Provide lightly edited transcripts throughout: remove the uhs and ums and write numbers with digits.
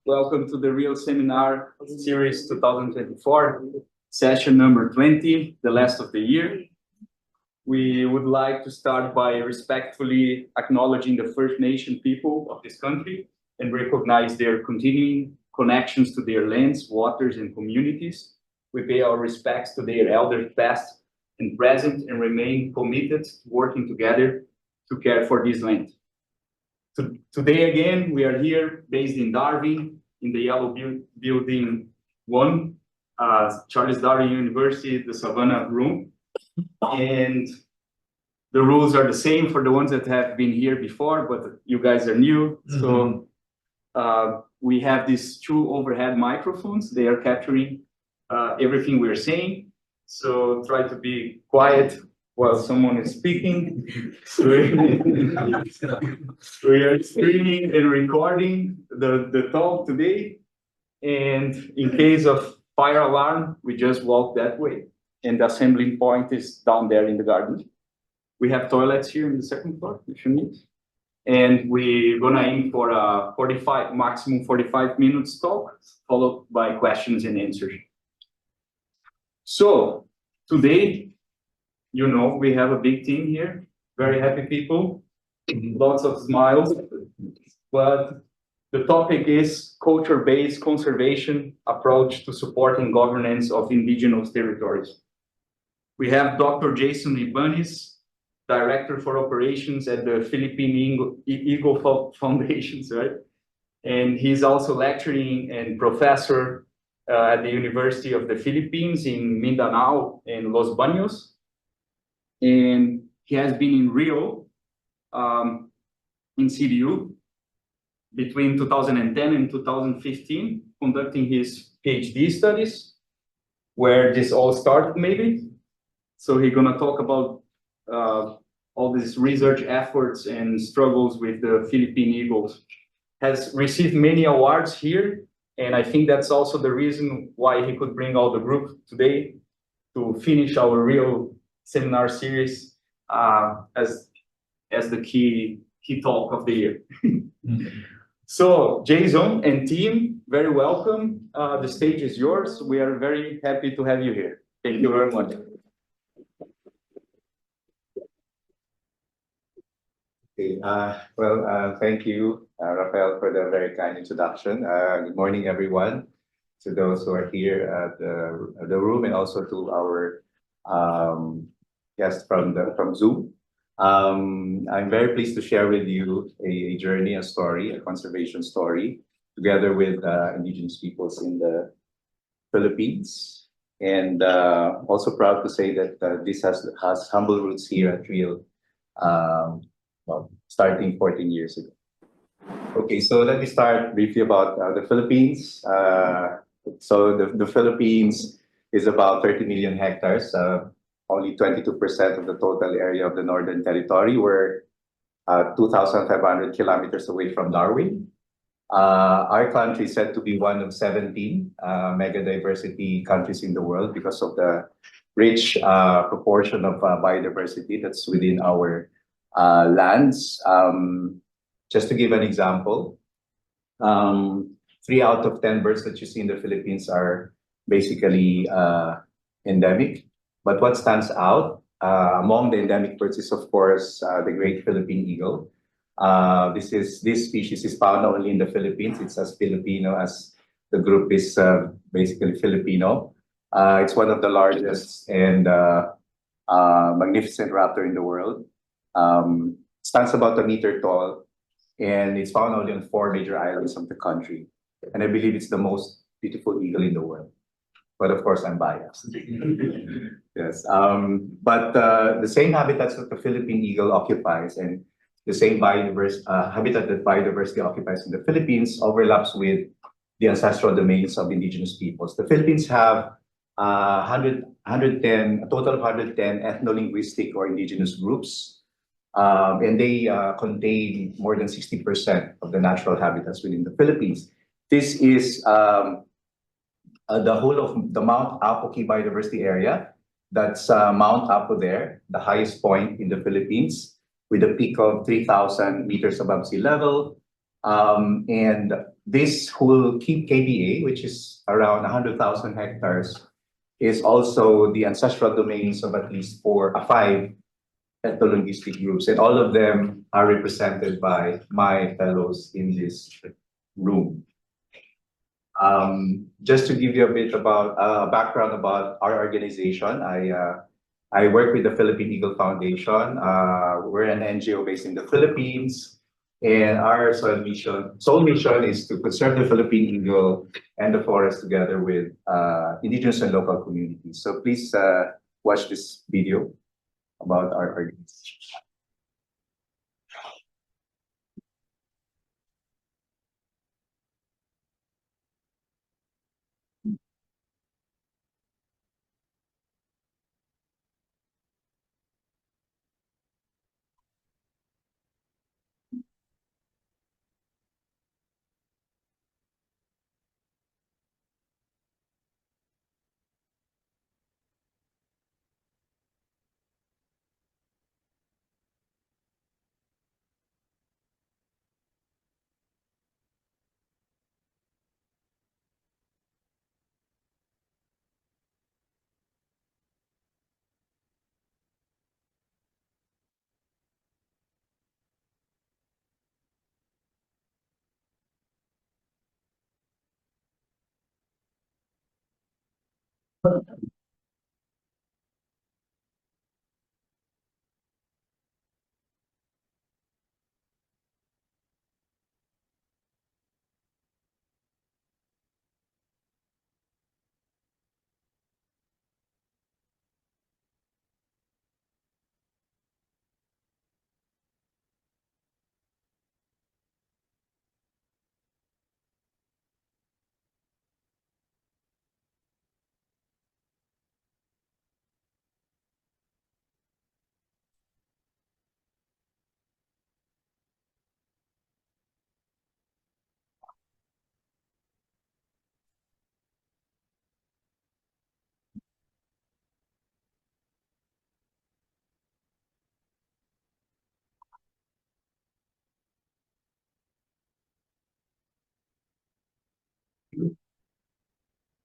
Welcome to the RIEL Seminar Series 2024, session number 20, the last of the year. We would like to start by respectfully acknowledging the First Nation people of this country and recognize their continuing connections to their lands, waters, and communities. We pay our respects to their elders past and present and remain committed to working together to care for this land. Today again, we are here based in Darwin, in the Yellow Building 1, Charles Darwin University, the Savannah room. And the rules are the same for the ones that have been here before, but you guys are new. So we have these two overhead microphones. They are capturing everything we're saying. So try to be quiet while someone is speaking. We are streaming and recording the talk today. And in case of fire alarm, we just walk that way. And the assembling point is down there in the garden. We have toilets here in the second floor, if you need. And we're gonna aim for a maximum 45 minutes talk, followed by questions and answers. So today, you know, we have a big team here, very happy people, lots of smiles, but the topic is culture-based conservation approach to supporting governance of indigenous territories. We have Dr. Jayson Ibañez, Director for Operations at the Philippine Eagle Foundation, right? And he's also lecturing and professor at the University of the Philippines in Mindanao and Los Baños. And he has been in Rio, in CDU, between 2010 and 2015, conducting his PhD studies, where this all started maybe. So he's gonna talk about all these research efforts and struggles with the Philippine eagles. Has received many awards here, and I think that's also the reason why he could bring all the group today to finish our RIEL Seminar Series as the key talk of the year. So Jayson and team, very welcome. The stage is yours. We are very happy to have you here. Thank you very much. Okay, thank you, Rafael, for the very kind introduction. Good morning, everyone, to those who are here at the room, and also to our guests from Zoom. I'm very pleased to share with you a journey, a story, a conservation story, together with indigenous peoples in the Philippines. And also proud to say that this has humble roots here at RIEL, starting 14 years ago. Okay, so let me start briefly about the Philippines. So the Philippines is about 30 million hectares, only 22% of the total area of the Northern Territory. We're 2,500 kilometers away from Darwin. Our country is said to be one of 17 mega diversity countries in the world because of the rich proportion of biodiversity that's within our lands. Just to give an example, 3 out of 10 birds that you see in the Philippines are basically endemic. But what stands out among the endemic birds is, of course, the great Philippine eagle. This species is found only in the Philippines. It's as Filipino as the group is basically Filipino. It's one of the largest and magnificent raptor in the world. Stands about 1 meter tall, and it's found only on 4 major islands of the country. And I believe it's the most beautiful eagle in the world. But of course, I'm biased. Yes, but the same habitats that the Philippine eagle occupies and the same habitat that biodiversity occupies in the Philippines overlaps with the ancestral domains of indigenous peoples. The Philippines have a total of 110 ethno-linguistic or indigenous groups, and they contain more than 60% of the natural habitats within the Philippines. This is the whole of the Mount Apo Key Biodiversity Area. That's Mount Apo there, the highest point in the Philippines, with a peak of 3,000 meters above sea level. And this whole Keep KBA, which is around 100,000 hectares, is also the ancestral domains of at least five ethno-linguistic groups, and all of them are represented by my fellows in this room. Just to give you a bit about background about our organization, I work with the Philippine Eagle Foundation. We're an NGO based in the Philippines, and our sole mission is to conserve the Philippine eagle and the forest together with indigenous and local communities. So please watch this video about our organization.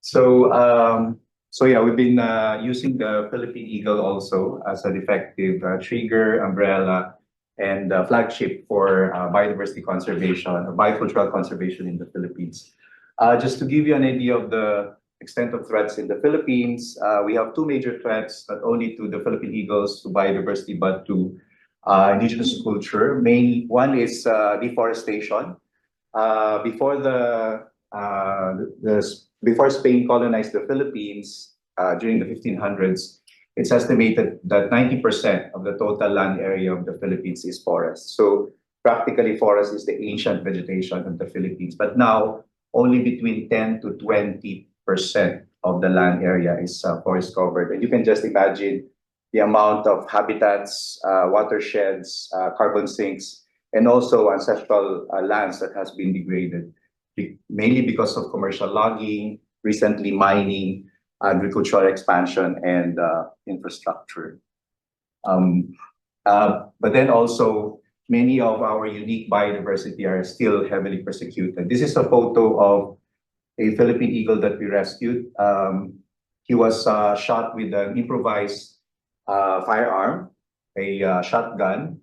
So yeah, we've been using the Philippine Eagle also as an effective trigger, umbrella, and flagship for biodiversity conservation, or biocultural conservation in the Philippines. Just to give you an idea of the extent of threats in the Philippines, we have two major threats, not only to the Philippine eagles, to biodiversity, but to indigenous culture. One is deforestation. Before before Spain colonized the Philippines during the 1500s, it's estimated that 90% of the total land area of the Philippines is forest. So practically, forest is the ancient vegetation of the Philippines. But now, only between 10 to 20% of the land area is forest covered. And you can just imagine the amount of habitats, watersheds, carbon sinks, and also ancestral lands that has been degraded, mainly because of commercial logging, recently mining, agricultural expansion, and infrastructure. But then also, many of our unique biodiversity are still heavily persecuted. This is a photo of a Philippine eagle that we rescued. He was shot with an improvised firearm, a shotgun,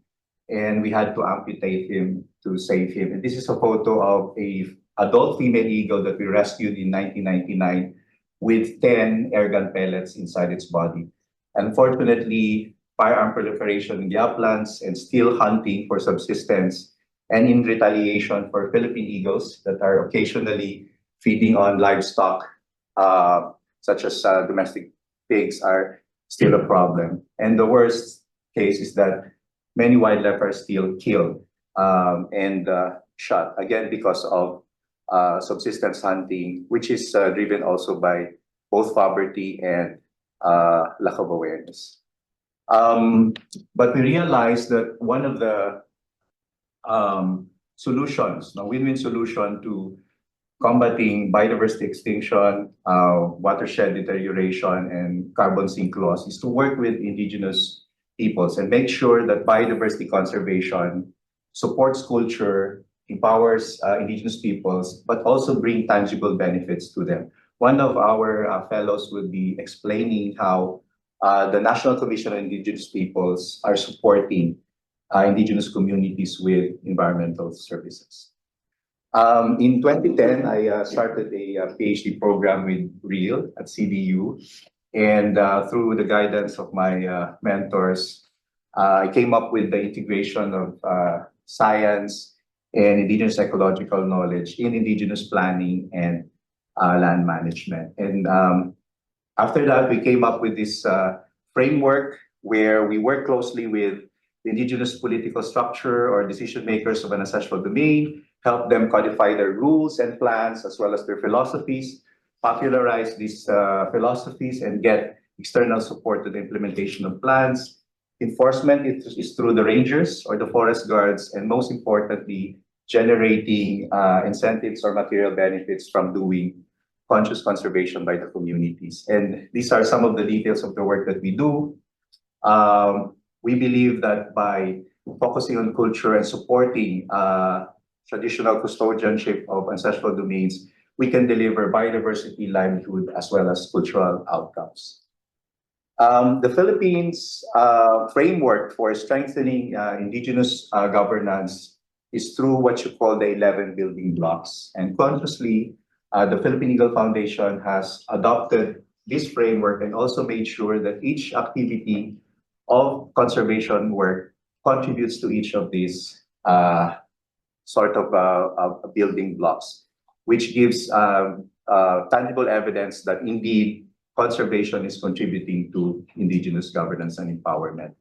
and we had to amputate him to save him. And this is a photo of a adult female eagle that we rescued in 1999 with 10 airgun pellets inside its body. Unfortunately, firearm proliferation in the uplands and still hunting for subsistence, and in retaliation for Philippine eagles that are occasionally feeding on livestock, such as domestic pigs, are still a problem. And the worst case is that many wildlife are still killed and shot, again, because of subsistence hunting, which is driven also by both poverty and lack of awareness. But we realized that one of the solutions, a win-win solution to combating biodiversity extinction, watershed deterioration, and carbon sink loss is to work with indigenous peoples and make sure that biodiversity conservation supports culture, empowers indigenous peoples, but also bring tangible benefits to them. One of our fellows will be explaining how the National Commission on Indigenous Peoples are supporting indigenous communities with environmental services. In 2010, I started a PhD program with RIEL at CDU. And through the guidance of my mentors, I came up with the integration of science and indigenous ecological knowledge in indigenous planning and land management. And after that, we came up with this framework where we work closely with the indigenous political structure or decision makers of an ancestral domain, help them codify their rules and plans as well as their philosophies, popularize these philosophies, and get external support to the implementation of plans. Enforcement is through the rangers or the forest guards, and most importantly, generating incentives or material benefits from doing conscious conservation by the communities. And these are some of the details of the work that we do. We believe that by focusing on culture and supporting traditional custodianship of ancestral domains, we can deliver biodiversity, livelihood, as well as cultural outcomes. The Philippines' framework for strengthening indigenous governance is through what you call the 11 building blocks. And consciously, the Philippine Eagle Foundation has adopted this framework and also made sure that each activity of conservation work contributes to each of these sort of building blocks, which gives tangible evidence that indeed conservation is contributing to indigenous governance and empowerment.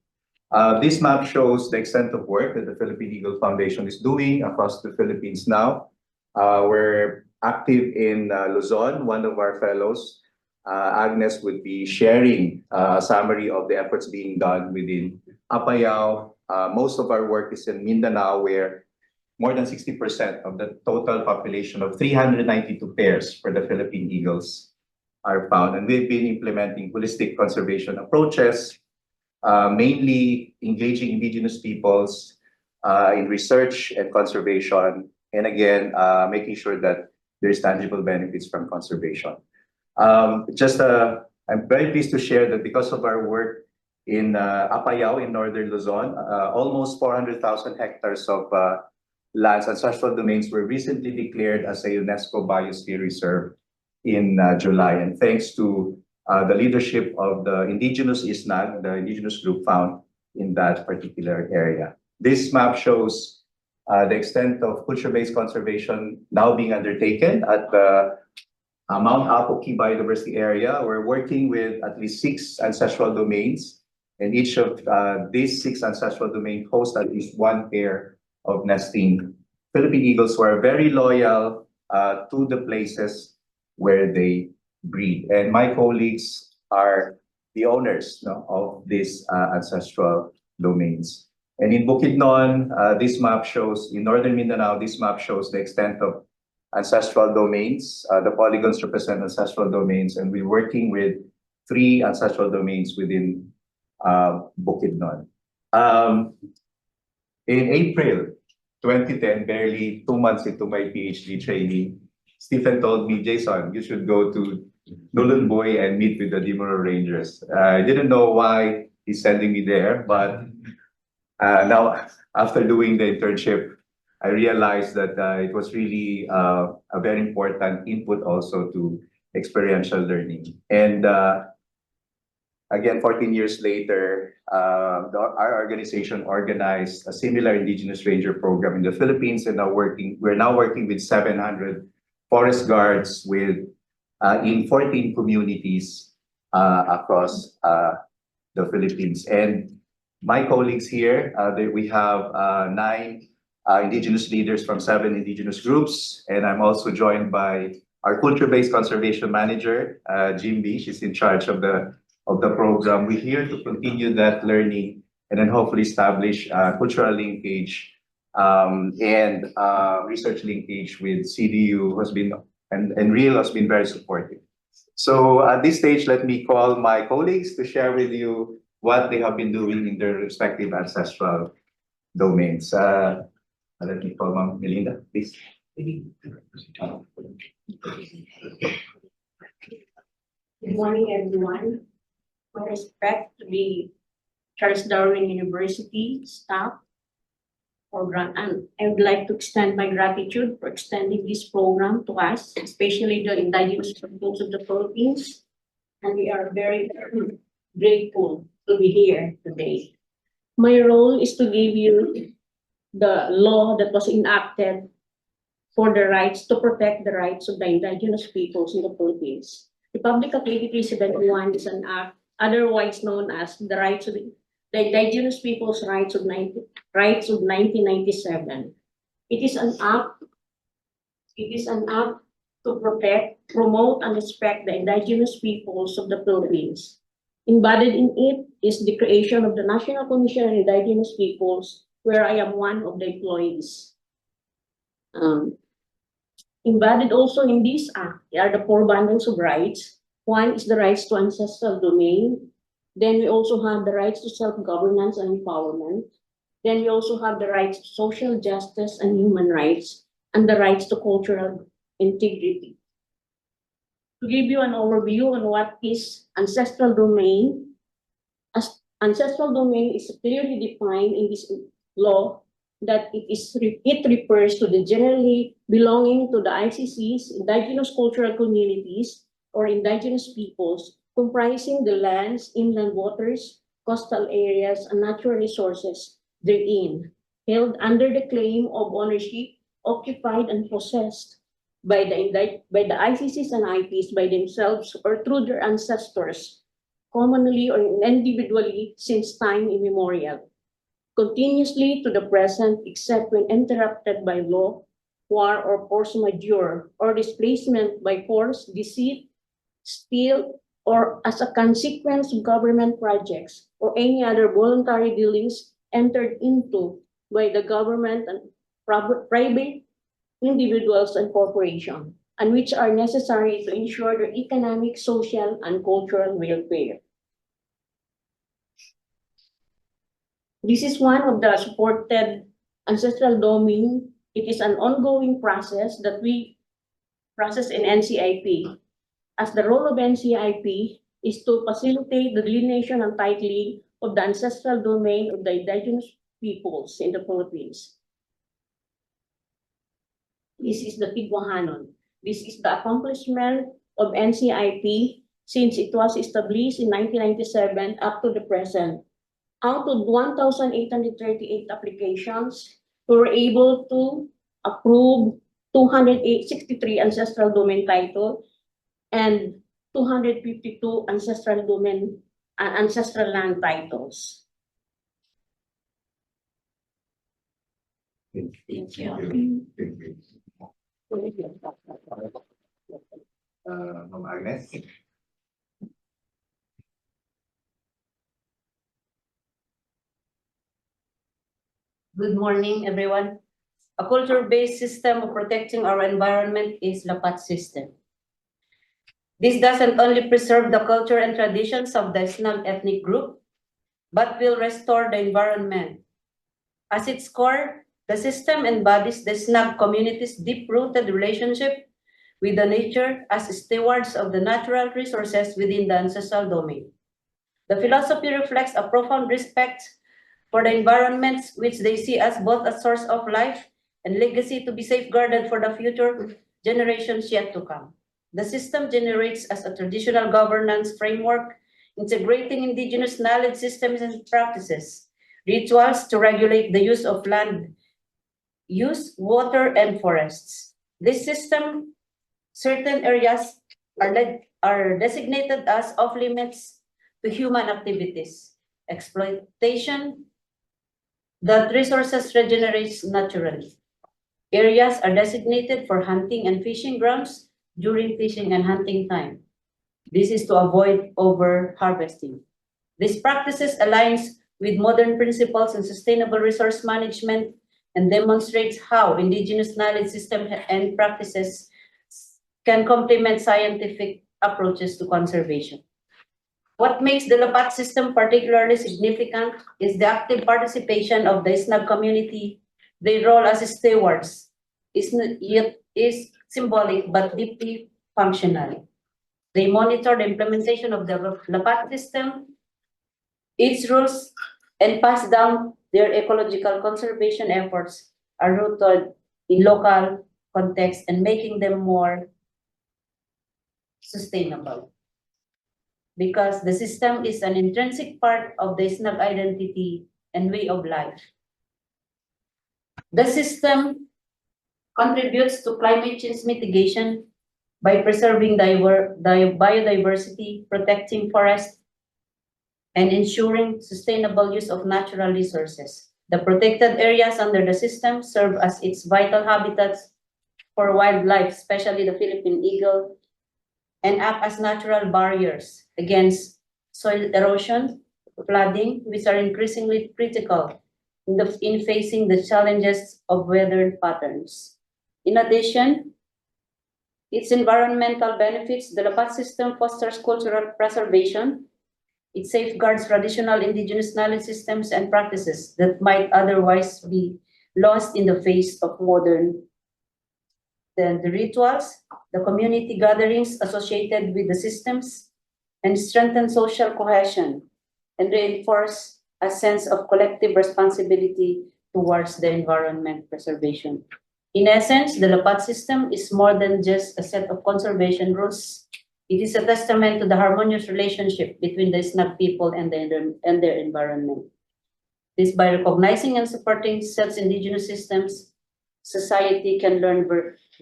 This map shows the extent of work that the Philippine Eagle Foundation is doing across the Philippines now. We're active in Luzon. One of our fellows, Agnes, would be sharing a summary of the efforts being done within Apayao. Most of our work is in Mindanao, where more than 60% of the total population of 392 pairs for the Philippine eagles are found. And we've been implementing holistic conservation approaches, mainly engaging indigenous peoples in research and conservation, and again, making sure that there's tangible benefits from conservation. I'm very pleased to share that because of our work in Apayao in northern Luzon, almost 400,000 hectares of lands, ancestral domains, were recently declared as a UNESCO Biosphere Reserve in July. And thanks to the leadership of the Indigenous ISNAG, the indigenous group found in that particular area. This map shows the extent of culture-based conservation now being undertaken at the Mount Apo Key Biodiversity Area. We're working with at least 6 ancestral domains, and each of these 6 ancestral domains host at least 1 pair of nesting Philippine eagles who are very loyal to the places where they breed. And my colleagues are the owners of these ancestral domains. And in Bukidnon, this map shows, in northern Mindanao, this map shows the extent of ancestral domains. The polygons represent ancestral domains, and we're working with 3 ancestral domains within Bukidnon. In April 2010, barely 2 months into my PhD training, Stephen told me, Jayson, you should go to Nulunboy and meet with the Dimoro Rangers. I didn't know why he's sending me there, but now after doing the internship, I realized that it was really a very important input also to experiential learning. And again, 14 years later, our organization organized a similar Indigenous Ranger program in the Philippines, and we're now working with 700 forest guards in 14 communities across the Philippines. And my colleagues here, we have 9 Indigenous leaders from 7 Indigenous groups, and I'm also joined by our culture-based conservation manager, Jimbea. She's in charge of the program. We're here to continue that learning and then hopefully establish cultural linkage and research linkage with CDU, who has been, and RIEL has been very supportive. So at this stage, let me call my colleagues to share with you what they have been doing in their respective ancestral domains. Let me call Ma'am Melinda, please. Good morning, everyone. With respect to the Charles Darwin University staff program, and I would like to extend my gratitude for extending this program to us, especially the indigenous peoples of the Philippines. And we are very grateful to be here today. My role is to give you the law that was enacted for the rights to protect the rights of the indigenous peoples in the Philippines. Republic Act 8371 is an act otherwise known as the rights of the indigenous peoples' rights of 1997. It is an act to protect, promote, and respect the indigenous peoples of the Philippines. Embedded in it is the creation of the National Commission on Indigenous Peoples, where I am one of the employees. Embedded also in this act are the four bundles of rights. One is the rights to ancestral domain. Then we also have the rights to self-governance and empowerment. Then we also have the rights to social justice and human rights, and the rights to cultural integrity. To give you an overview on what is ancestral domain, ancestral domain is clearly defined in this law that it refers to the generally belonging to the ICC's indigenous cultural communities or indigenous peoples comprising the lands, inland waters, coastal areas, and natural resources therein, held under the claim of ownership, occupied and possessed by the ICCs and IPs by themselves or through their ancestors, commonly or individually since time immemorial, continuously to the present, except when interrupted by law, war, or force majeure, or displacement by force, deceit, steal, or as a consequence of government projects or any other voluntary dealings entered into by the government and private individuals and corporations, and which are necessary to ensure their economic, social, and cultural welfare. This is one of the supported ancestral domain. It is an ongoing process that we process in NCIP. As the role of NCIP is to facilitate the delineation and titling of the ancestral domain of the indigenous peoples in the Philippines. This is the Tigwahanon. This is the accomplishment of NCIP since it was established in 1997 up to the present. Out of 1,838 applications, we were able to approve 263 ancestral domain titles and 252 ancestral domain ancestral land titles. Thank you. Ma'am Agnes. Good morning, everyone. A culture-based system of protecting our environment is LAPAT system. This doesn't only preserve the culture and traditions of the Snag ethnic group, but will restore the environment. At its core, the system embodies the Snag community's deep-rooted relationship with the nature as stewards of the natural resources within the ancestral domain. The philosophy reflects a profound respect for the environments which they see as both a source of life and legacy to be safeguarded for the future generations yet to come. The system generates as a traditional governance framework, integrating indigenous knowledge systems and practices, rituals to regulate the use of land, use, water, and forests. This system, certain areas are designated as off-limits to human activities, exploitation, that resources regenerates naturally. Areas are designated for hunting and fishing grounds during fishing and hunting time. This is to avoid over-harvesting. These practices aligns with modern principles in sustainable resource management and demonstrates how indigenous knowledge systems and practices can complement scientific approaches to conservation. What makes the LAPAT system particularly significant is the active participation of the Snag community Their role as stewards is symbolic but deeply functional. They monitor the implementation of the LAPAT system, its rules, and pass down their ecological conservation efforts are rooted in local context and making them more sustainable. Because the system is an intrinsic part of the SNAG identity and way of life. The system contributes to climate change mitigation by preserving biodiversity, protecting forests, and ensuring sustainable use of natural resources. The protected areas under the system serve as its vital habitats for wildlife, especially the Philippine eagle, and act as natural barriers against soil erosion, flooding, which are increasingly critical in facing the challenges of weather patterns. In addition, its environmental benefits, the LAPAT system fosters cultural preservation. It safeguards traditional indigenous knowledge systems and practices that might otherwise be lost in the face of modern. Then the rituals, the community gatherings associated with the systems, and strengthen social cohesion and reinforce a sense of collective responsibility towards the environment preservation. In essence, the LAPAT system is more than just a set of conservation rules. It is a testament to the harmonious relationship between the SNAG people and their environment. This by recognizing and supporting such indigenous systems, society can learn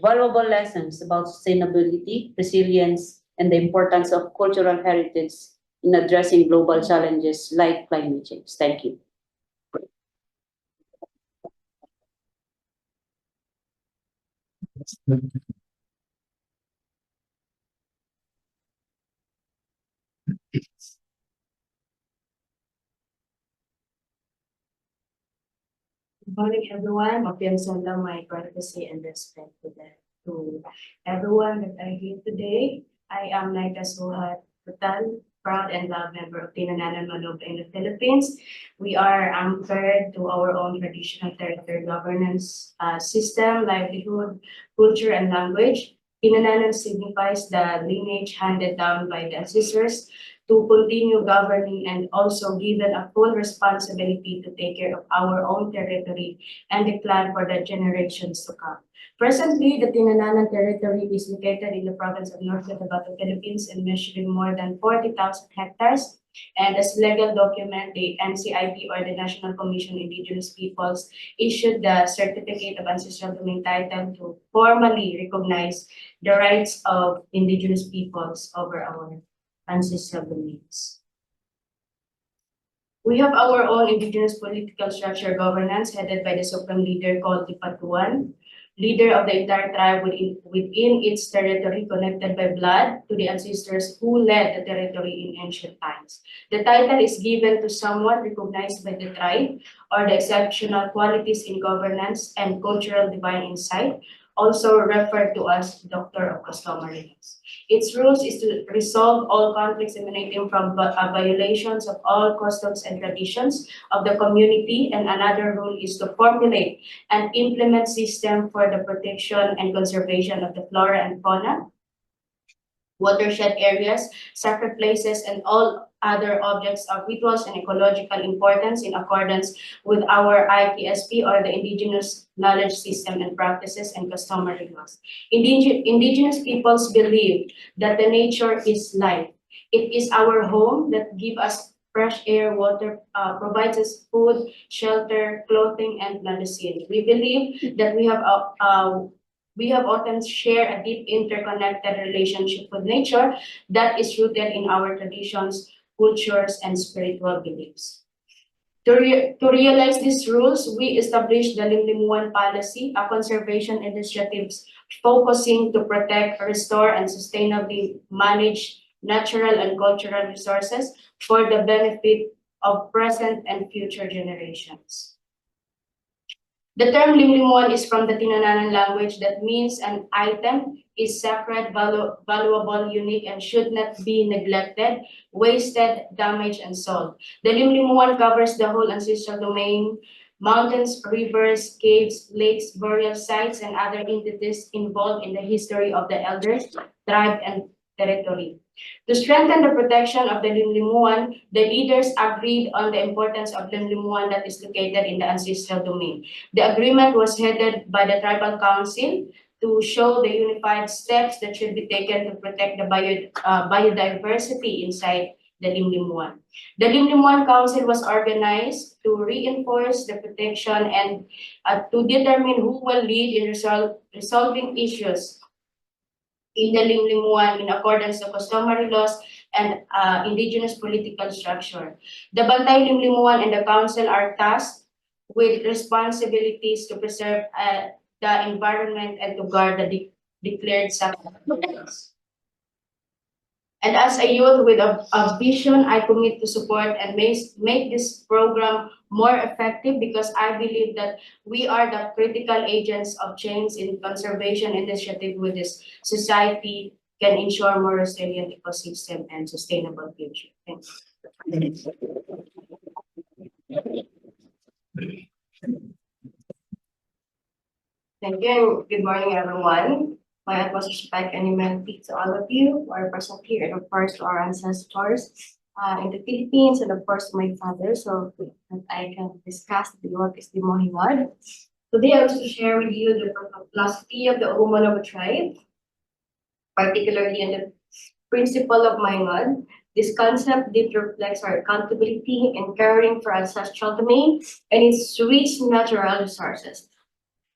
valuable lessons about sustainability, resilience, and the importance of cultural heritage in addressing global challenges like climate change. Thank you. Good morning, everyone. Mapiansala my courtesy and respect to everyone that are here today. I am Mhaya Utal, proud and loved member of Tinananan Manobra in the Philippines. We are anchored to our own traditional territory governance system, livelihood, culture, and language. Tinananan signifies the lineage handed down by the ancestors to continue governing and also given a full responsibility to take care of our own territory and the plan for the generations to come. Presently, the Tinananan territory is located in the province of North Cotabato, Philippines, and measuring more than 40,000 hectares. And as legal document, the NCIP or the National Commission on Indigenous Peoples issued the Certificate of Ancestral Domain title to formally recognize the rights of Indigenous peoples over our ancestral domains. We have our own indigenous political structure governance headed by the supreme leader called the Patuan, leader of the entire tribe within its territory connected by blood to the ancestors who led the territory in ancient times. The title is given to someone recognized by the tribe or the exceptional qualities in governance and cultural divine insight, also referred to as Doctor of Customary Laws. Its rules is to resolve all conflicts emanating from violations of all customs and traditions of the community, and another rule is to formulate and implement system for the protection and conservation of the flora and fauna, watershed areas, sacred places, and all other objects of rituals and ecological importance in accordance with our IPSP or the Indigenous Knowledge System and Practices and Customary Laws. Indigenous peoples believe that the nature is life. It is our home that gives us fresh air, water, provides us food, shelter, clothing, and medicine. We believe that we have often shared a deep interconnected relationship with nature that is rooted in our traditions, cultures, and spiritual beliefs. To realize these rules, we established the Limlimuan policy, a conservation initiative focusing to protect, restore, and sustainably manage natural and cultural resources for the benefit of present and future generations. The term Limlimuan is from the Tinananan language that means an item is sacred, valuable, unique, and should not be neglected, wasted, damaged, and sold. The Limlimuan covers the whole ancestral domain mountains, rivers, caves, lakes, burial sites, and other entities involved in the history of the elders, tribe, and territory. To strengthen the protection of the Limlimuan, the leaders agreed on the importance of Limlimuan that is located in the ancestral domain. The agreement was headed by the Tribal Council to show the unified steps that should be taken to protect the biodiversity inside the Limlimuan. The Limlimuan Council was organized to reinforce the protection and to determine who will lead in resolving issues in the Limlimuan in accordance to customary laws and indigenous political structure. The Bantay Limlimuan and the council are tasked with responsibilities to preserve the environment and to guard the declared sacrifices. And as a youth with a vision, I commit to support and make this program more effective because I believe that we are the critical agents of change in conservation initiative with this society can ensure more resilient ecosystem and sustainable future. Thanks. Thank you. Good morning, everyone. My utmost respect and humanity to all of you who are present here, and of course to our ancestors in the Philippines, and of course to my father, so that I can discuss what is the Mohingad. Today I want to share with you the philosophy of the Oumanobo tribe, particularly in the principle of Mohingad. This concept deeply reflects our accountability in caring for ancestral domain and its rich natural resources.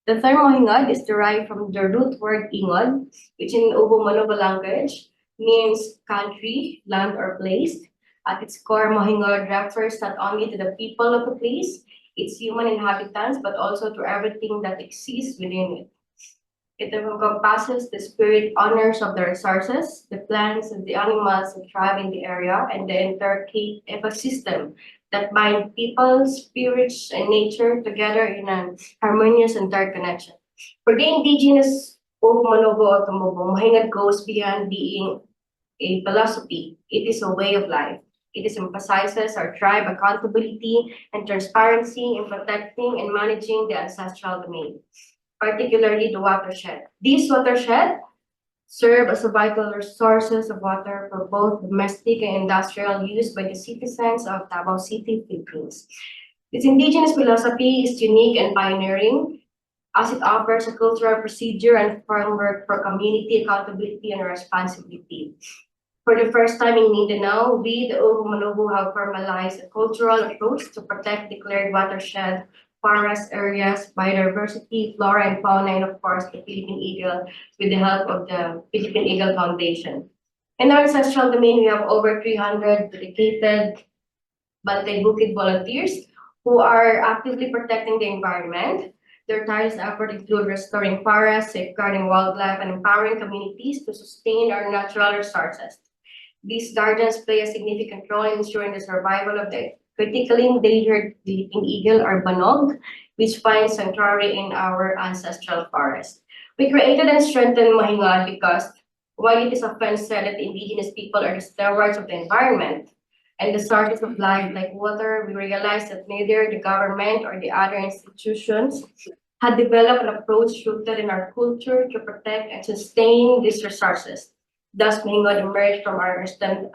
The term Mohingad is derived from the root word ingod, which in Oumanobo language means country, land, or place. At its core, Mohingad refers not only to the people of the place, its human inhabitants, but also to everything that exists within it. It encompasses the spirit owners of the resources, the plants and the animals that thrive in the area, and the entire ecosystem that bind people, spirits, and nature together in a harmonious interconnection. For the indigenous Oumanobo Otomobo, Mohingad goes beyond being a philosophy. It is a way of life. It emphasizes our tribe accountability and transparency in protecting and managing the ancestral domain, particularly the watershed. These watershed serve as a vital sources of water for both domestic and industrial use by the citizens of Davao City, Philippines. This indigenous philosophy is unique and pioneering as it offers a cultural procedure and framework for community accountability and responsibility. For the first time in Mindanao, we, the Oumanobo, have formalized a cultural approach to protect declared watershed, forest areas, biodiversity, flora and fauna, and of course the Philippine Eagle with the help of the Philippine Eagle Foundation. In our ancestral domain, we have over 300 dedicated Bantay Bukid volunteers who are actively protecting the environment. Their tireless efforts include restoring forests, safeguarding wildlife, and empowering communities to sustain our natural resources. These guardians play a significant role in ensuring the survival of the critically endangered Philippine eagle or banog, which finds sanctuary in our ancestral forest. We created and strengthened Mohingad because while it is often said that the indigenous people are the stewards of the environment and the sources of life like water, we realized that neither the government or the other institutions had developed an approach rooted in our culture to protect and sustain these resources. Thus, Mohingad emerged from our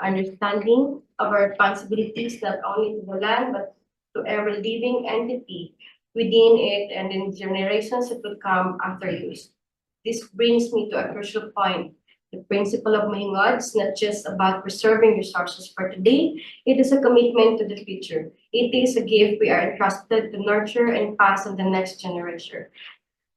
understanding of our responsibilities not only to the land, but to every living entity within it and in generations that will come after use. This brings me to a crucial point. The principle of Mohingad is not just about preserving resources for today, it is a commitment to the future. It is a gift we are entrusted to nurture and pass on the next generation.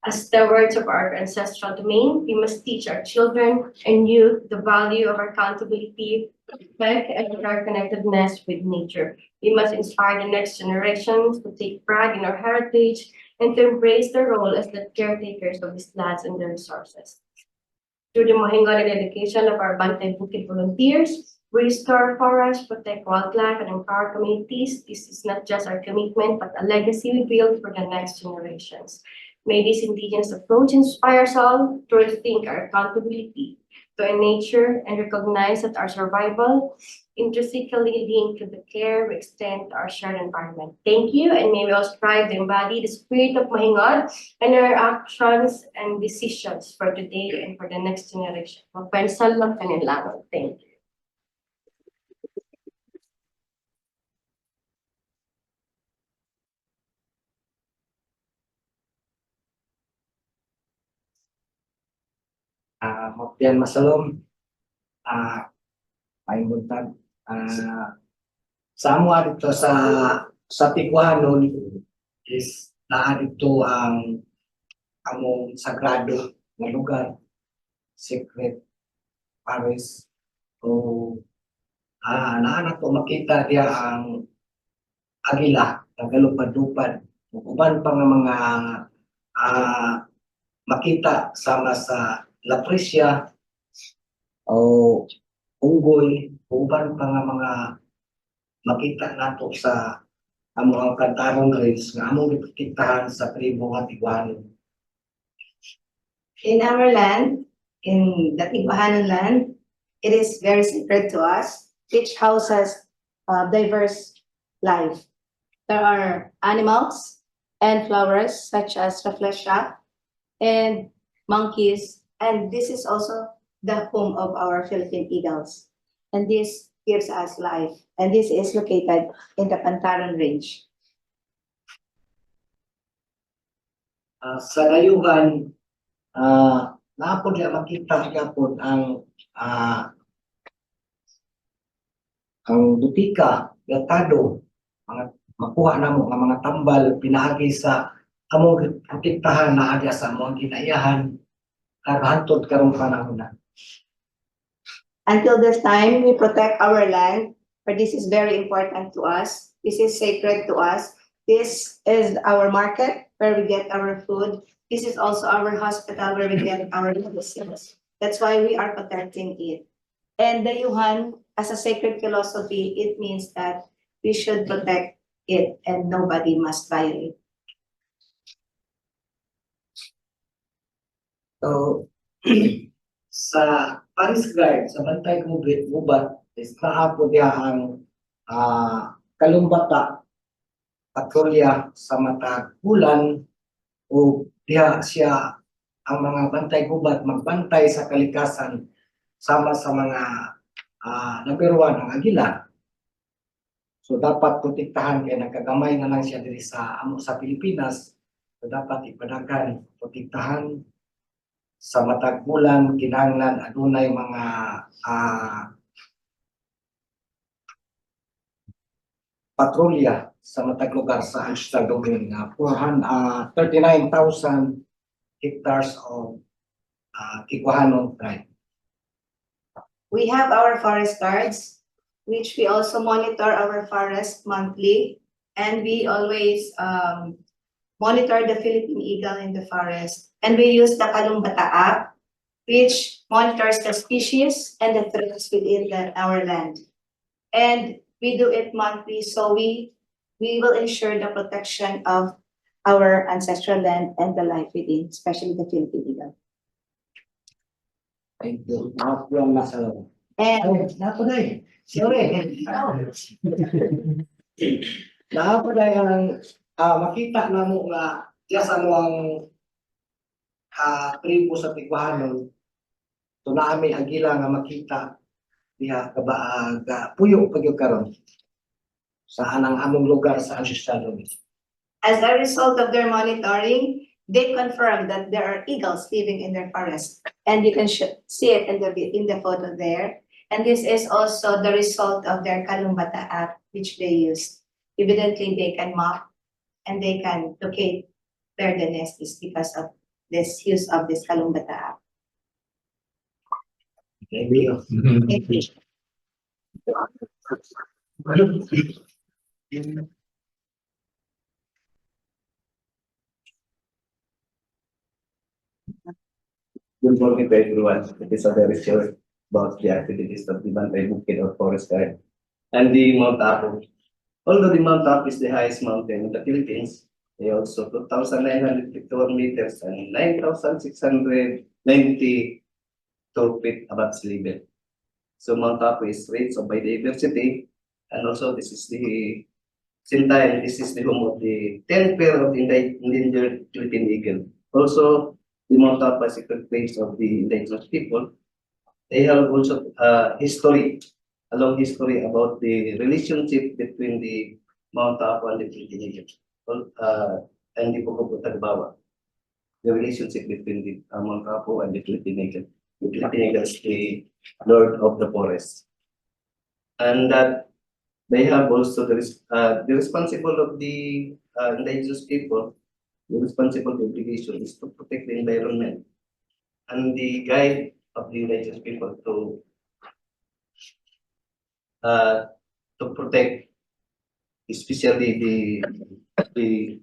As stewards of our ancestral domain, we must teach our children and youth the value of accountability, respect, and interconnectedness with nature. We must inspire the next generations to take pride in our heritage and to embrace their role as the caretakers of these lands and their resources. Through the Mohingad and dedication of our Bantay Bukid volunteers, we restore forests, protect wildlife, and empower communities. This is not just our commitment, but a legacy we build for the next generations. May this indigenous approach inspire us all to rethink our accountability to our nature and recognize that our survival intrinsically linked to the care we extend to our shared environment. Thank you, and may we all strive to embody the spirit of Mahingad in our actions and decisions for today and for the next generation. Magpansal kanilang. Thank you. Mapian masalom, may buntag. Sa amo dito sa Tiguanon is naa dito ang among sagrado nga lugar, secret Paris. So, naa na to makita diya ang agila, tagalupad-lupad. Uban pa nga mga makita sama sa Latricia o unggoy, uban pa nga mga makita nato sa among kantarong race nga among gipikitahan sa tribo nga Tiguanon. In our land, in the Ibahanan land, it is very sacred to us, which houses diverse life. There are animals and flowers such as rafflesia and monkeys, and this is also the home of our Philippine eagles. And this gives us life, and this is located in the Pantaran Range. Sa dayuhan, napod niya makita yapon ang dutika, gatado, mga makuha na mo nga mga tambal, pinaagi sa among protektahan na agya sa among kinaiyahan, karahantod karong panahon na. Until this time, we protect our land, for this is very important to us. This is sacred to us. This is our market where we get our food. This is also our hospital where we get our medicines. That's why we are protecting it. And the Yuhan, as a sacred philosophy, it means that we should protect it and nobody must violate. So, sa Paris Guard, sa Bantay Gubat, is naapo niya ang kalumbata, patrolya sa matag bulan, o diya siya ang mga Bantay Gubat magbantay sa kalikasan sama sa mga number 1 ang agila. So dapat protektahan kaya nagkagamay na lang siya diri sa Pilipinas. So dapat ipadagan, protektahan sa matag bulan, kinahanglan adunay mga patrolya sa matag lugar sa ancestral domain nga 39,000 hectares of Tiguanon tribe. We have our forest guards, which we also monitor our forest monthly, and we always monitor the Philippine eagle in the forest. And we use the Kalumbata app, which monitors the species and the threats within our land. And we do it monthly, so we will ensure the protection of our ancestral land and the life within, especially the Philippine eagle. Thank you. Mapulang masalong. And Napaday. Sorry. Napaday ang makita na mo nga diya sa ang tribo sa Tiguanon. So naami agila nga makita diha puyo pagyo karon sa anang among lugar sa ancestral domain. as a result of their monitoring, they confirm that there are eagles living in their forest. And you can see it in the photo there. And this is also the result of their Kalumbata app, which they use. Evidently, they can map and they can locate where the nest is because of this use of this Kalumbata app. Thank you. Good morning to everyone. It is a very short about the activities of the Bantay Bukid or Forest Guard and the Mount Apo. Although the Mount Apo is the highest mountain in the Philippines, They also 2,951 meters and 9,692 feet above sea level. So Mount Apo is rich of biodiversity, and also this is the same time this is the home of the 10th pair of endangered Philippine eagle. Also, the Mount Apo is a place of the indigenous people. They have also a long history about the relationship between the Mount Apo and the Philippine eagle, and the Pugoputagbawa. The relationship between the Mount Apo and the Philippine eagle. The Philippine eagle is the lord of the forest, and that they have also the responsible of the indigenous people. The responsible obligation is to protect the environment, and the guide of the indigenous people to protect, especially the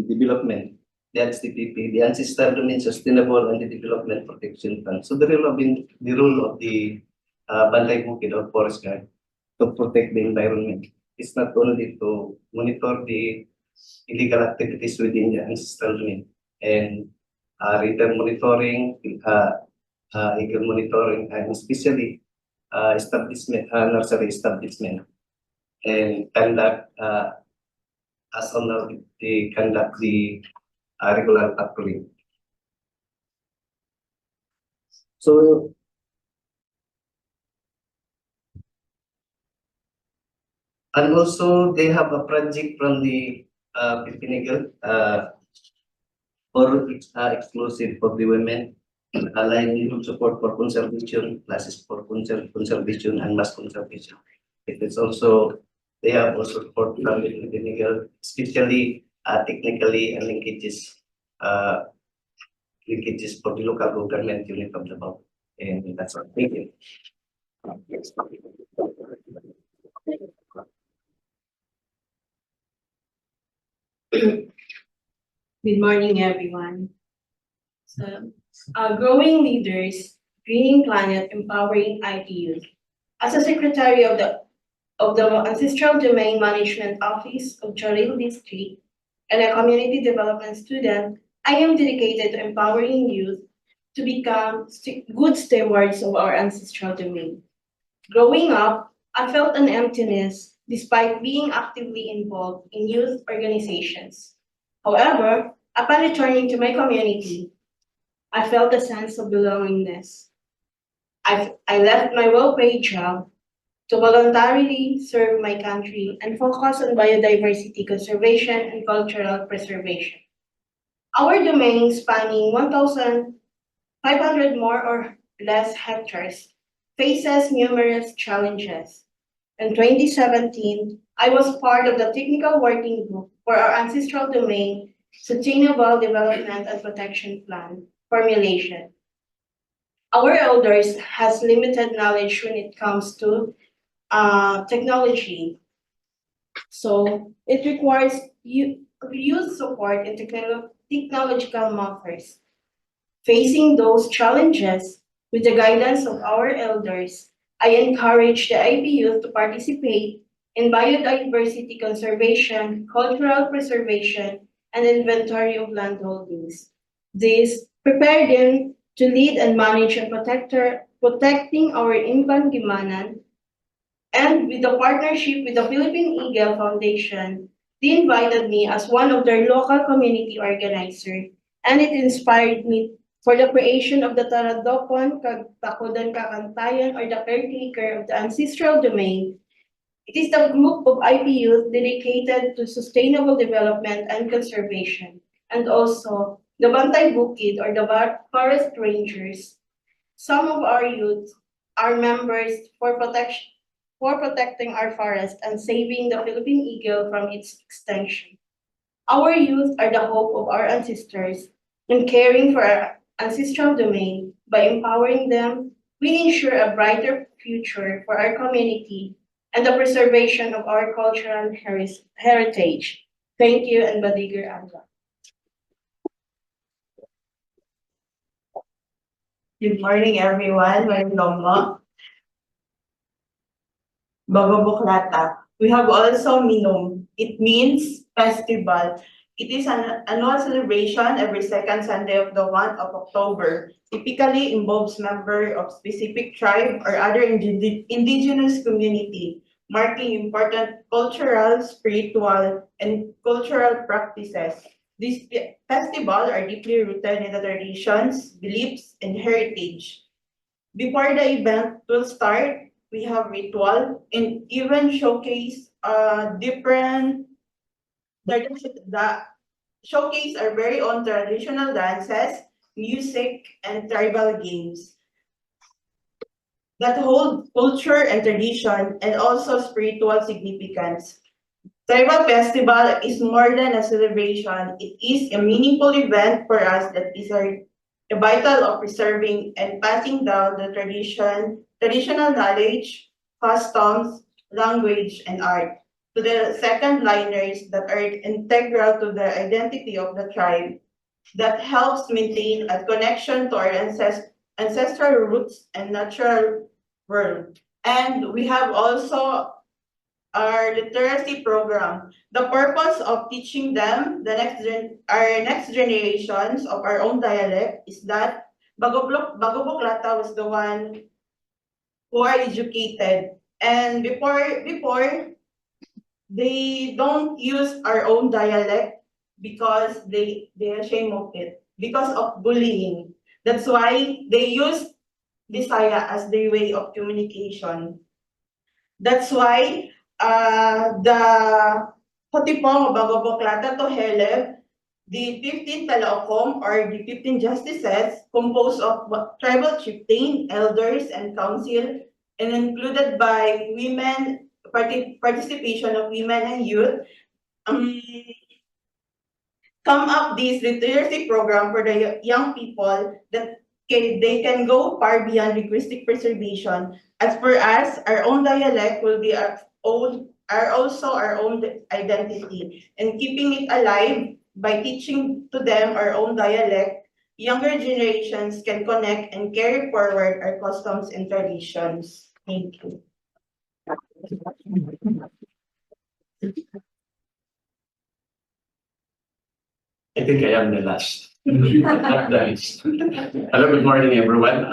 development. That's the PP, the Ancestral Domain Sustainable and the Development Protection Plan. So the role of the Bantay Bukid or Forest Guard to protect the environment. It's not only to monitor the illegal activities within the ancestral domain and return monitoring, eagle monitoring, and especially establishment, nursery establishment, and conduct as of now they conduct the regular patrolling. So and also they have a project from the Philippine Eagle for exclusive for the women, livelihood support for conservation, classes for conservation and mass conservation. It is also they have also support from the Philippine Eagle, especially technically and linkages for the local government unit of the above. And that's all. Thank you. Good morning, everyone. So, growing leaders, greening planet, empowering IPU. As a secretary of the Ancestral Domain Management Office of Choril District and a community development student, I am dedicated to empowering youth to become good stewards of our ancestral domain. Growing up, I felt an emptiness despite being actively involved in youth organizations. However, upon returning to my community, I felt a sense of belongingness. I left my well-paid job to voluntarily serve my country and focus on biodiversity conservation and cultural preservation. Our domain, spanning 1,500 more or less hectares, faces numerous challenges. In 2017, I was part of the technical working group for our ancestral domain Sustainable Development and Protection Plan formulation. Our elders has limited knowledge when it comes to technology. So it requires youth support in technological matters. Facing those challenges with the guidance of our elders, I encourage the IP youth to participate in biodiversity conservation, cultural preservation, and inventory of land holdings. This prepared them to lead and manage and protecting our Imban-Gimanan, and with the partnership with the Philippine Eagle Foundation, they invited me as one of their local community organizers, and it inspired me for the creation of the Taradopon Takodan Kakantayan, or the caretaker of the ancestral domain. It is the group of IP youth dedicated to sustainable development and conservation, and also the Bantay Bukid, or the Forest Rangers. Some of our youth are members for protecting our forest and saving the Philippine eagle from its extinction. Our youth are the hope of our ancestors, and caring for our ancestral domain by empowering them, we ensure a brighter future for our community and the preservation of our cultural heritage. Thank you, and Badiger Alo. Good morning, everyone. Magandang Bago Buklata. We have also Minong. It means festival. It is an annual celebration every second Sunday of the month of October. Typically involves members of specific tribe or other indigenous community, marking important cultural, spiritual, and cultural practices. These festivals are deeply rooted in the traditions, beliefs, and heritage. Before the event will start, we have ritual and even showcase different the showcase our very own traditional dances, music, and tribal games that hold culture and tradition and also spiritual significance. Tribal Festival is more than a celebration. It is a meaningful event for us that is a vital of preserving and passing down the traditional knowledge, customs, language, and art to the second liners that are integral to the identity of the tribe, that helps maintain a connection to our ancestral roots and natural world. And we have also our literacy program. The purpose of teaching them our next generations of our own dialect is that Bago Buklata was the one who are educated, and before they don't use our own dialect because they ashamed of it because of bullying. That's why they use Bisaya as their way of communication. That's why the Hotipong Bago Buklata to Heleb, the 15 Talaukom or the 15 justices composed of tribal chieftain, elders, and council, and included by women, participation of women and youth, come up this literacy program for the young people that they can go far beyond linguistic preservation. As for us, our own dialect will be also our own identity, and keeping it alive by teaching to them our own dialect, younger generations can connect and carry forward our customs and traditions. Thank you. I think I am the last. Not the least. Hello, good morning, everyone.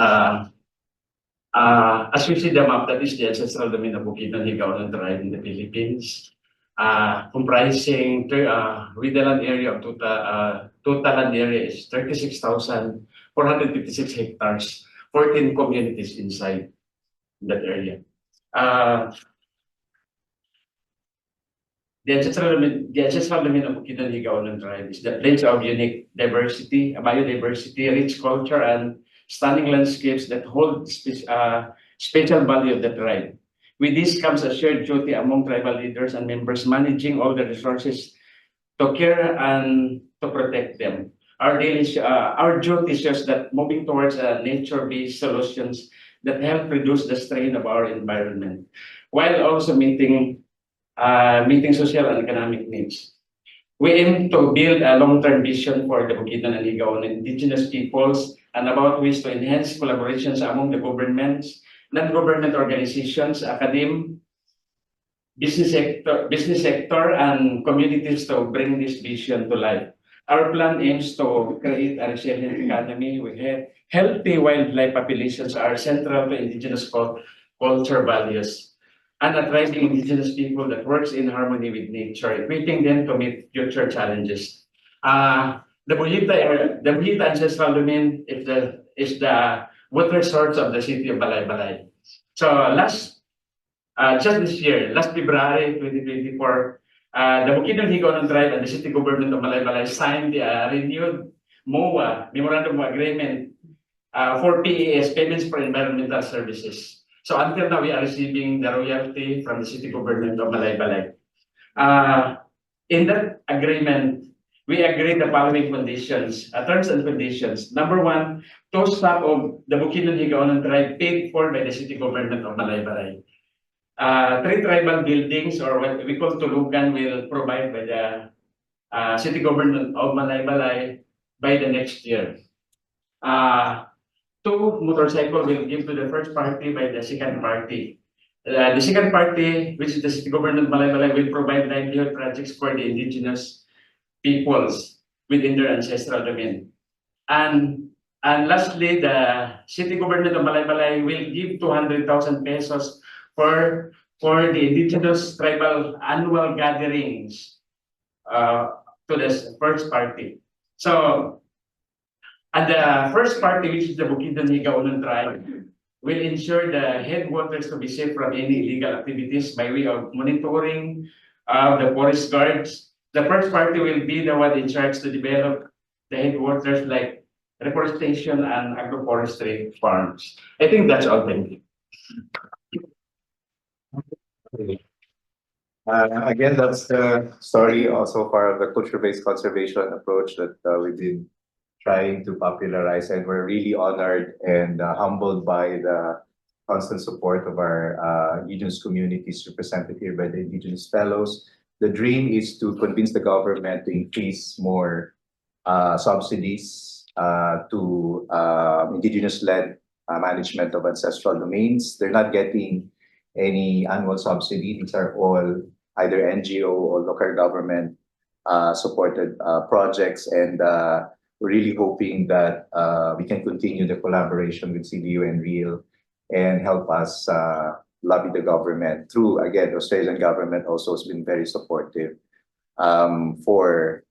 As we see the map, that is the ancestral domain of Bukidnon Higaonon tribe in the Philippines, comprising with the land area of total land area is 36,456 hectares, 14 communities inside that area. The ancestral domain of Bukidnon Higaonon tribe is the place of unique diversity, biodiversity, rich culture, and stunning landscapes that hold special value of the tribe. With this comes a shared duty among tribal leaders and members managing all the resources to care and to protect them. Our duty shows that moving towards nature-based solutions that help reduce the strain of our environment, while also meeting social and economic needs. We aim to build a long-term vision for the Bukidnon and Higaonon indigenous peoples and about ways to enhance collaborations among the governments, non-government organizations, academe, business sector, and communities to bring this vision to life. Our plan aims to create a resilient economy with healthy wildlife populations are central to indigenous culture values, and a thriving indigenous people that works in harmony with nature, equipping them to meet future challenges. The Buhita ancestral domain is the water source of the city of Balay-Balay. So just this year, last February 2024, the Bukidnon Higaonon tribe and the city government of Balay-Balay signed the renewed MOA, Memorandum of Agreement, for PES, Payments for Environmental Services. So until now, we are receiving the royalty from the city government of Balay-Balay. In that agreement, we agreed the following conditions, terms and conditions. Number one, those staff of the Bukidnon Higaonon tribe paid for by the city government of Balay-Balay. 3 tribal buildings, or what we call tulugan, will provide by the city government of Balay-Balay by the next year. 2 motorcycles will give to the first party by the second party. The second party, which is the city government of Balay-Balay, will provide livelihood projects for the indigenous peoples within their ancestral domain. And lastly, the city government of Malaybalay will give 200,000 pesos for the indigenous tribal annual gatherings to the first party. So, at the first party, which is the Bukidnon Higaonon tribe, will ensure the headwaters to be safe from any illegal activities by way of monitoring the forest guards. The first party will be the one in charge to develop the headwaters like reforestation and agroforestry farms. I think that's all. Thank you. Again, that's the story also far of the culture-based conservation approach that we've been trying to popularize, and we're really honored and humbled by the constant support of our indigenous communities represented here by the Indigenous Fellows. The dream is to convince the government to increase more subsidies to indigenous-led management of ancestral domains. They're not getting any annual subsidy. These are all either NGO or local government supported projects, and we're really hoping that we can continue the collaboration with CDU and RIEL and help us lobby the government through, again, the Australian government also has been very supportive for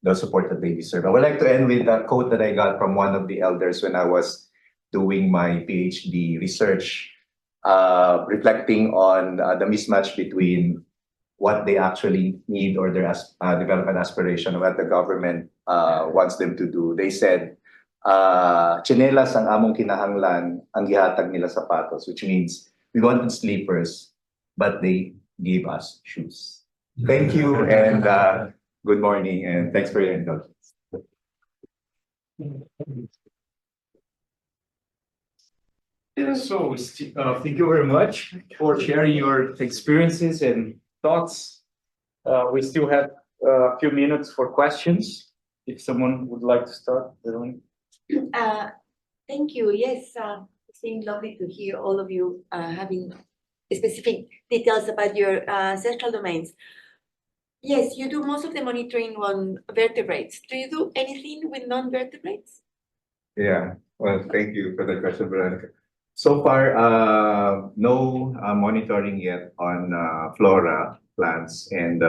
the support that they deserve. I would like to end with a quote that I got from one of the elders when I was doing my PhD research, reflecting on the mismatch between what they actually need or their development aspiration, or what the government wants them to do. They said, "Chinelas ang among kinahanglan, ang gihatag nila sapatos," which means we wanted sleepers, but they gave us shoes. Thank you, and good morning, and thanks for your indulgence. So, thank you very much for sharing your experiences and thoughts. We still have a few minutes for questions. If someone would like to start, Darwin. Thank you. Yes, it's been lovely to hear all of you having specific details about your ancestral domains. Yes, you do most of the monitoring on vertebrates. Do you do anything with non-vertebrates? Yeah, well, thank you for the question, Veronica. So far, no monitoring yet on flora, plants, and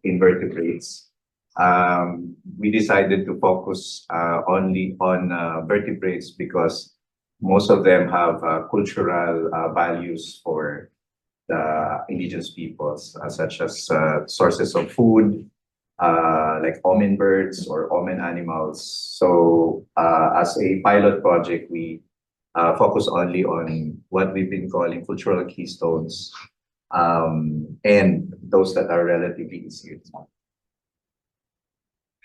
invertebrates. We decided to focus only on vertebrates because most of them have cultural values for the indigenous peoples, such as sources of food, like omen birds or omen animals. So as a pilot project, we focus only on what we've been calling cultural keystones, and those that are relatively easier to find.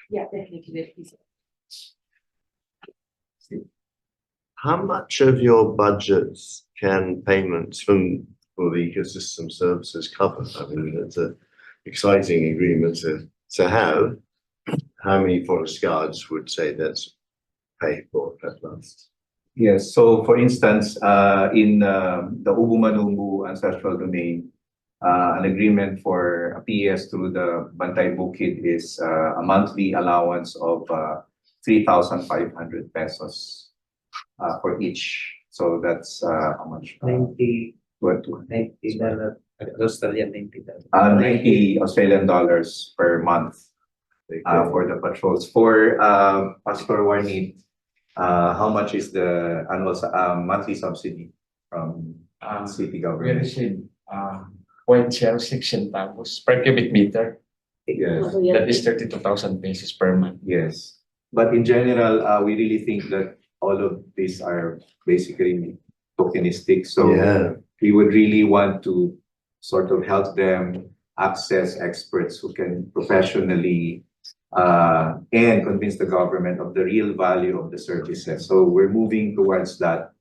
Yeah, definitely. How much of your budgets can payments for the ecosystem services cover? I mean, it's an exciting agreement to have. How many forest guards would say that's paid for at last? Yes, so for instance, in the Ubumanumbu ancestral domain, an agreement for a PS through the Bantay Bukid is a monthly allowance of 3,500 pesos for each. So that's how much? 90 $90 Australian 90 90 Australian dollars per month for the patrols. For Pastor Warnit, how much is the annual monthly subsidy from city We government? received 0.06 centavos per cubic meter. Yes. That is 32,000 pesos per month. Yes, but in general, we really think that all of these are basically tokenistic. So Yeah. we would really want to sort of help them access experts who can professionally and convince the government of the real value of the services. So we're moving towards that,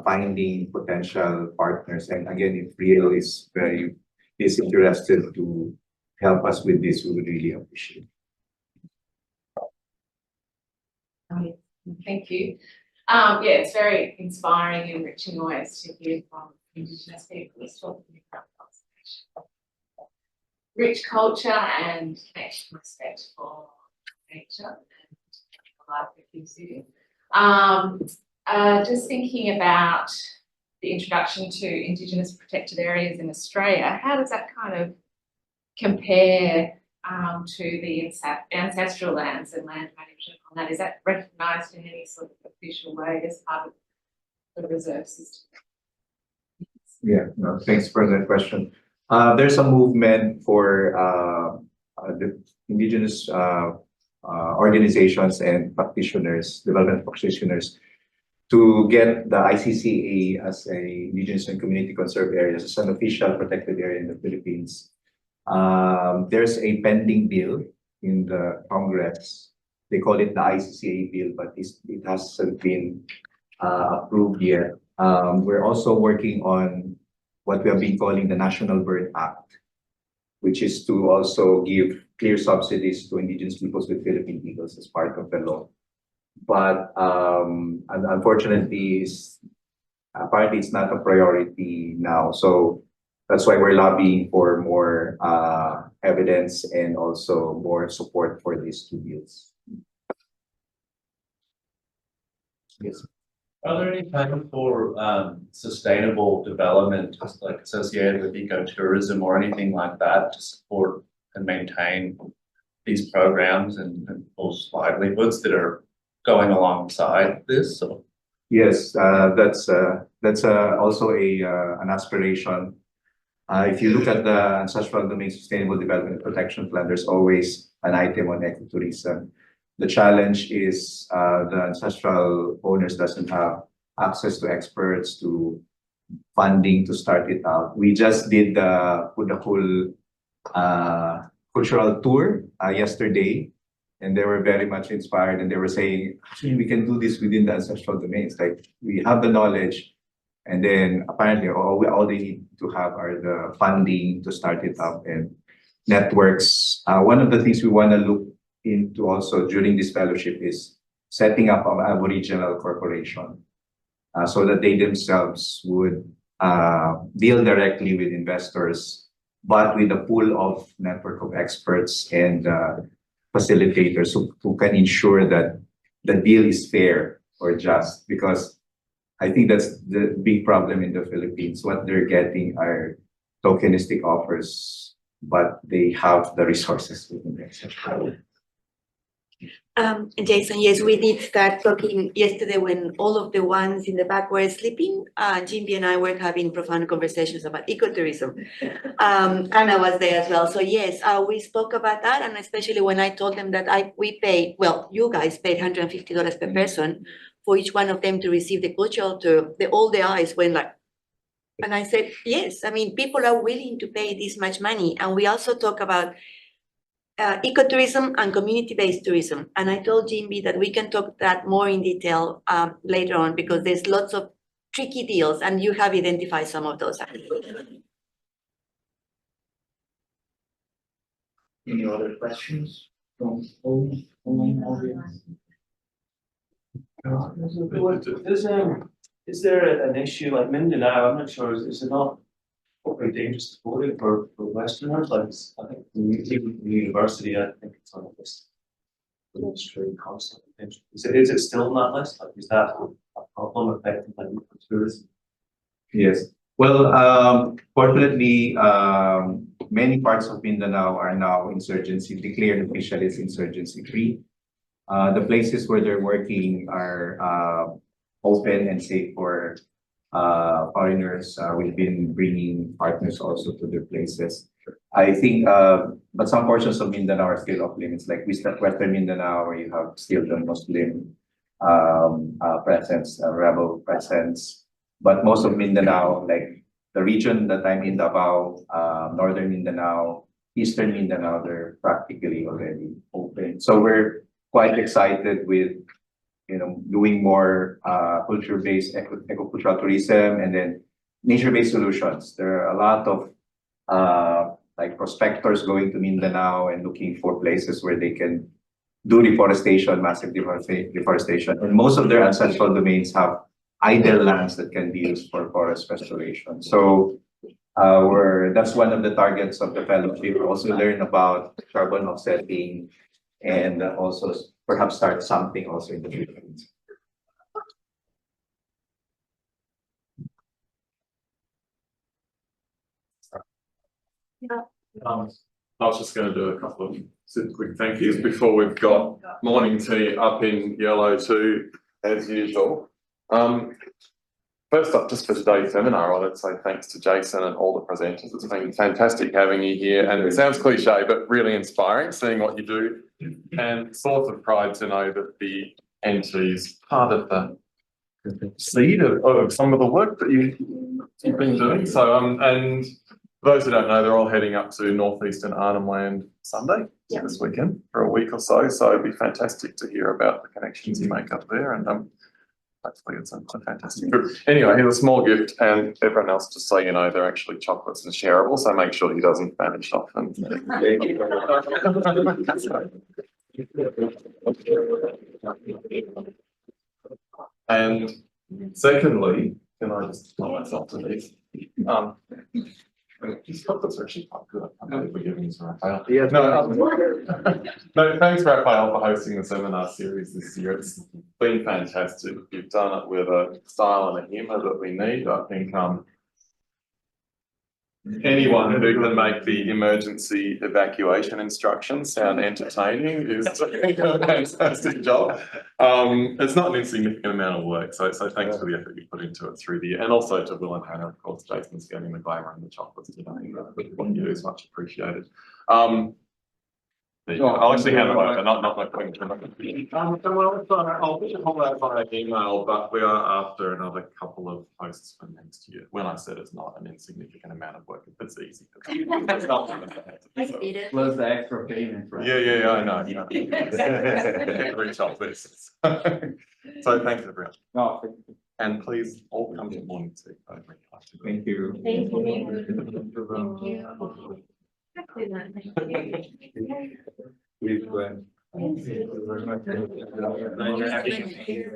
finding potential partners. And again, if RIEL is interested to help us with this, we would really appreciate it. Thank you. Yeah, it's very inspiring and enriching always to hear from Indigenous people talking about conservation. rich culture and connection, respect for nature and life that gives you. Just thinking about the introduction to Indigenous protected areas in Australia, how does that kind of compare to the ancestral lands and land management on that? Is that recognised in any sort of official way as part of the reserve system? Yeah, no, thanks for that question. There's a movement for the Indigenous organizations and practitioners, development practitioners, to get the ICCA as a Indigenous and Community Conserved Areas as an official protected area in the Philippines. There's a pending bill in the Congress. They call it the ICCA bill, but it hasn't been approved yet. We're also working on what we have been calling the National Bird Act, which is to also give clear subsidies to Indigenous peoples with Philippine eagles as part of the law. But unfortunately, apparently it's not a priority now. So that's why we're lobbying for more evidence and also more support for these two bills. Yes. Are there any plans for sustainable development, just like associated with ecotourism or anything like that, to support and maintain these programs and those livelihoods that are going alongside this? So. Yes, that's also an aspiration. If you look at the Ancestral Domain Sustainable Development Protection Plan, there's always an item on ecotourism. The challenge is the ancestral owners doesn't have access to experts, to funding to start it out. We just did the whole cultural tour yesterday, and they were very much inspired, and they were saying, actually, we can do this within the ancestral domains. Like, we have the knowledge, and then apparently all they need to have are the funding to start it up and networks. One of the things we want to look into also during this fellowship is setting up an Aboriginal corporation so that they themselves would deal directly with investors, but with a pool of network of experts and facilitators who can ensure that the deal is fair or just, because I think that's the big problem in the Philippines. What they're getting are tokenistic offers, but they have the resources within themselves. Jayson, yes, we did start talking yesterday when all of the ones in the back were sleeping. Jimbea and I were having profound conversations about ecotourism. Anna was there as well. So yes, we spoke about that, and especially when I told them that we paid, well, you guys paid $150 per person for each one of them to receive the cultural tour. All the eyes went like, and I said, yes, I mean, people are willing to pay this much money. And we also talk about ecotourism and community-based tourism. And I told Jimbea that we can talk that more in detail later on, because there's lots of tricky deals, and you have identified some of those. Any other questions from online audience? Is there an issue like Mindanao? I'm not sure. Is it not very dangerous to voting for Westerners? Like, I think the university, I think it's on the list. Industry constant. Is it still on that list? Like, is that a problem affecting like tourism? Yes. Well, fortunately, many parts of Mindanao are now declared officially as insurgency free. The places where they're working are open and safe for foreigners. We've been bringing partners also to their places. I think, but some portions of Mindanao are still off limits, like Western Mindanao, where you have still the Muslim presence, rebel presence. But most of Mindanao, like the region that I'm in, Davao, Northern Mindanao, Eastern Mindanao, they're practically already open. So we're quite excited with, doing more culture-based eco-cultural tourism, and then nature-based solutions. There are a lot of like prospectors going to Mindanao and looking for places where they can do deforestation, massive deforestation. And most of their ancestral domains have idle lands that can be used for forest restoration. So that's one of the targets of the fellowship. Also learn about carbon offsetting and also perhaps start something also in the Philippines. I was just going to do a couple of super quick thank yous before we've got morning tea up in yellow too, as usual. First up, just for today's seminar, I wanted to say thanks to Jayson and all the presenters. It's been fantastic having you here, and it sounds cliche, but really inspiring seeing what you do, and source of pride to know that the NT is part of the seed of some of the work that you've been doing. So, and for those who don't know, they're all heading up to northeastern Arnhem Land Sunday this weekend for a week or so. So it'd be fantastic to hear about the connections you make up there, and hopefully it's a fantastic group. Anyway, here's a small gift, and everyone else, just so you know, they're actually chocolates and shareable, so make sure he doesn't vanish off them. And secondly, can I just tell myself to these? These chocolates are actually quite good. I can't believe we're giving this to Raphael. Yeah, no, thanks Raphael for hosting the seminar series this year. It's been fantastic. You've done it with a style and a humour that we need. I think anyone who can make the emergency evacuation instructions sound entertaining is doing a fantastic job. It's not an insignificant amount of work, so thanks for the effort you put into it through the year, and also to Will and Hannah, of course. Jason's getting the glamour and the chocolates today. What you do is much appreciated. I'll actually hand it over, not my point. I'll hold out by email, but we are after another couple of posts for next year. When I said it's not an insignificant amount of work, it's easy. It's not Plus the extra payment, right? Yeah, I know. Can't reach off this. So thanks everyone. No, thank you. And please all come to morning tea. Thank you. Thank you.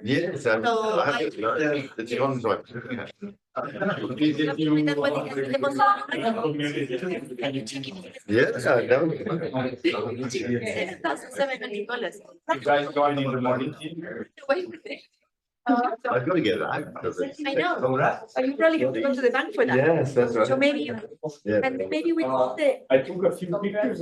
Yes, I have the John's one. Yes, I know. $700. You guys going in the morning? I've got to get that. I know. But you probably have to go to the bank for that. Yes, that's right. So maybe you, Yeah. and maybe with all the I took a few pictures.